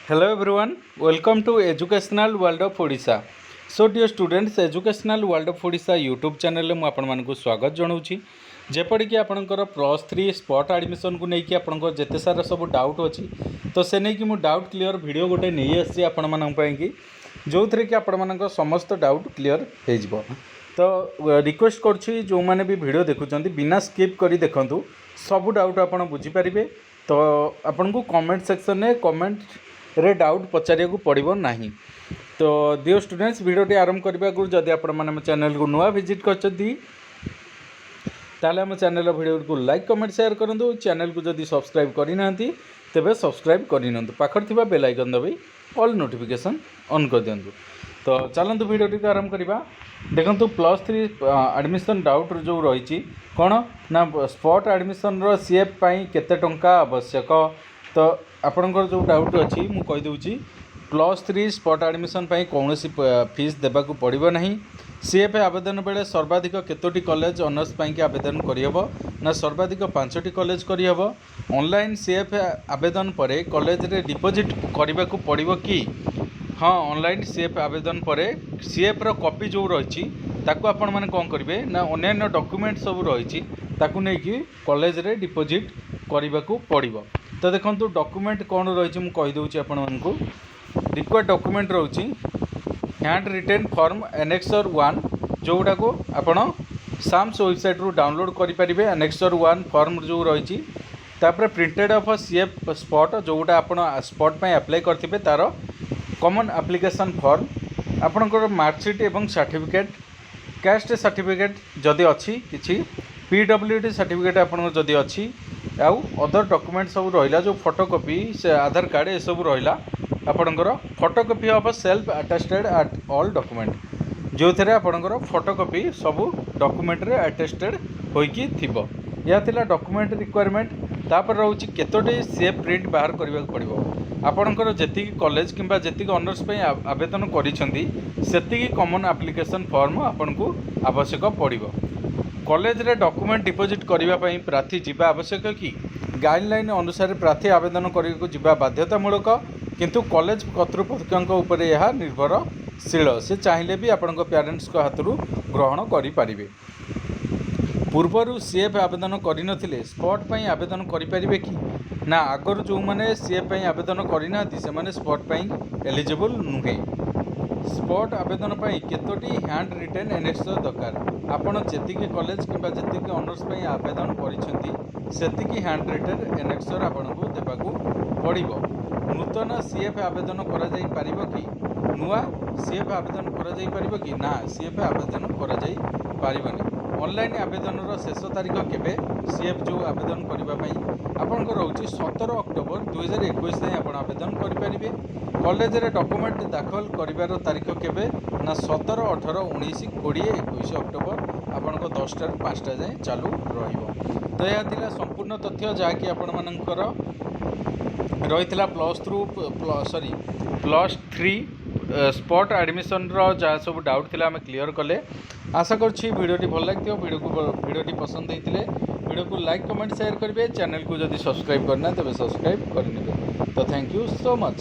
Hello everyone, welcome to Educational World of Odisha. So dear students, Educational World of Odisha YouTube channel में आपण मानकु स्वागत जनाऊँगी जेपरि कि आपणकर +3 spot admission को लेकिन आपणकर जेते सारा सब डाउट अच्छी तो से नहीं कि मु डाउट क्लियर वीडियो गोटे नहीं आसी आपण मानक कि जो थे कि आपण मानक समस्त डाउट क्लियर हो तो रिक्वेस्ट करुँची जो मैंने भी वीडियो देखुं बिना स्किप करी देखंतु सब डाउट आपड़ बुझीपारे तो आपन को कमेंट सेक्शन में कमेंट रे डाउट पचारिया को पड़ो ना। तो डियर स्टूडेंट्स वीडियोटी आरंभ करने को जदि आपण चैनल को नुआ विजिट कर चैनल वीडियो को लाइक कमेंट शेयर करूँ। चैनल को जदि सब्सक्राइब करना तेबे सब्सक्राइब करनी पाखर थी बेल आइकन दबाई ऑल नोटिफिकेशन ऑन कर दिंतु। तो चलतु वीडियोटी को आरंभ करवा। देखो +3 एडमिशन डाउट जो रही कौन ना स्पॉट एडमिशन सीएफ केते टंका आवश्यक तो आपणकर जो डाउट अच्छी मु कहीदे +3 स्पॉट एडमिशन कौन फीस देवा पड़ो ना। सीएफ आवेदन बेले सर्वाधिक केतोटी कॉलेज ऑनर्स के आवेदन करहब ना सर्वाधिक 5टी कॉलेज करहब। ऑनलाइन सीएफ आवेदन पर कॉलेज रे डिपॉजिट करने को पड़ो कि हाँ ऑनलाइन सीएफ आवेदन पर सीएफ रो कॉपी जो रही ताकू आपण माने कौन करेंगे ना अन्य डॉक्यूमेंट सब रही ताकू नहीं कि कॉलेज रे डिपॉजिट करने को पड़ो। तो देखो डॉक्यूमेंट कौन रही मुझे कहीदे आपण मानकू रिक्वायर्ड डॉक्यूमेंट रही हैंड रिटेन फॉर्म एनेक्सर 1 जोटा को आपण साम्स वेबसाइट रू डाउनलोड करेंगे। एनेक्सर 1 फॉर्म जो रही तापर प्रिंटेड ऑफ सीएफ स्पॉट जोटा आपण स्पॉट पे अप्लाई करते तार कॉमन एप्लिकेशन फॉर्म आपणकर मार्कशीट एवं सर्टिफिकेट कास्ट सर्टिफिकेट जदि अच्छी किसी पीडब्ल्यूडी सर्टिफिकेट आपन जदि अच्छी आउ अदर डॉक्यूमेंट सब रहा जो फोटोकॉपी से आधार कार्ड ये सब रहा आपणकर photocopy of self attested at all document जो थे आपणकर फोटोकॉपी सब डॉक्यूमेंट रे अटेस्टेड होइकी थिबो। या थिला डॉक्यूमेंट रिक्वायरमेंट तापर रोची केतोटी सेफ प्रिंट बाहर करबा पड़िबो आपणकर जेति कॉलेज किंबा जेति ऑनर्स पे आवेदन करिसेंती सेति कॉमन एप्लिकेशन फॉर्म आपन को आवश्यक पड़िबो। कॉलेज रे डॉक्यूमेंट डिपॉजिट करबा पई प्रार्थी जीवा आवश्यक कि गाइडलाइन अनुसार प्रार्थी आवेदन करिया को जीवा बाध्यतामूलक किंतु कॉलेज कर्तृपक्षक उपर यह निर्भरशील से चाहिए भी आपण पेरेंट्स को हाथ ग्रहण करें। पूर्वर सीएफ आवेदन करन स्पॉट पर आवेदन करें कि ना आगर जो मैंने सीएफ आवेदन करना से स्पॉट पर एलिजिबल नुहे। स्पॉट आवेदन पर केतोटी हैंड रिटेन एनेक्सर दरकार आपड़ जी कॉलेज किंबा जी ऑनर्स पर आवेदन कर हैंड रिटेन एनेक्सर आपन को देवाक पड़ो। नूतन सीएफ आवेदन करा जाई पारिबो कि नुआ सीएफ आवेदन करा जाई पारिबो कि ना सीएफ आवेदन करा जाई पारिबोनी। ऑनलाइन आवेदन शेष तारीख केबे सीएफ जो आवेदन करने आपंकर रोचे 17 अक्टोबर 2021 जाए आप आवेदन करेंगे। कॉलेज रे डॉक्यूमेंट दाखल कर तारीख केबे ना 17, 18, 19, 20, 21 अक्टोबर आपंक 10टा ରୁ 5टा जाए चालू रहिबो। तो यह थिला संपूर्ण तथ्य जहाँकि आपण मानकर रही +3 स्पॉट एडमिशन जहाँ सब डाउट थिला आम क्लियर कले। आशा करुँची वीडियोटी भल लगी वीडियोटी पसंद होते वीडियो को लाइक कमेंट शेयर करेंगे। चैनल को जदि सब्सक्राइब करना तेज सब्सक्राइब करेंगे। तो थैंक यू सो मच।